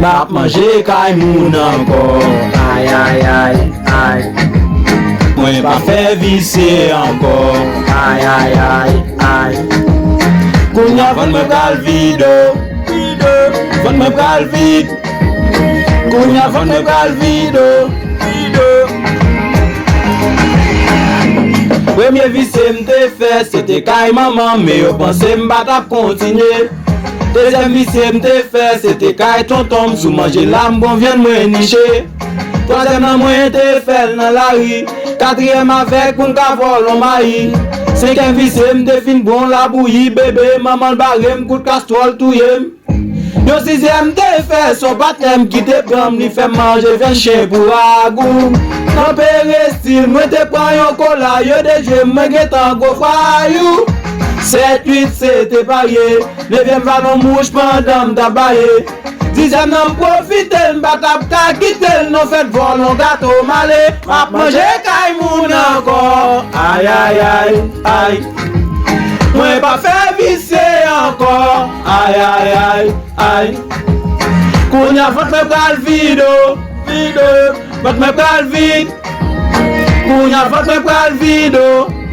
m'a mangé kay moun encore. Aïe aïe aïe aïe. Moi pas fait visser encore. Aïe aïe aïe aïe. Kounya van me pral vide, van me pral vide. Kounya van me pral vide. Premier visse m'te fait, c'était kay maman, mais yo pensé m'bata continuer. Deuxième visse m'te fait, c'était kay tonton, sous manger l'âme, bon vient me nicher. Troisième nan moi te fait dans la rue. Quatrième avec pour m'cavole on maï. Cinquième visse m'te fin bon la bouillie, bébé, maman barre m'coute castrol touye. Yo sixième te fait, son baptême qui te prend, ni fait manger 20 chien pour agou. Nan pérestyle, moi te prends yon cola, yo de moi get en go fayou. 7, 8, c'était parié, 9e ballon mouche pendant m'tabaye. 10e nan profite, m'batap ka kite, non fait vol, non gâteau malé. M'a mangé kay moun encore, aïe aïe aïe aïe. Moi pas fait visser encore, aïe aïe aïe aïe. Kounya vot me pral vide, vide, vot me pral vide. Kounya vot me pral vide.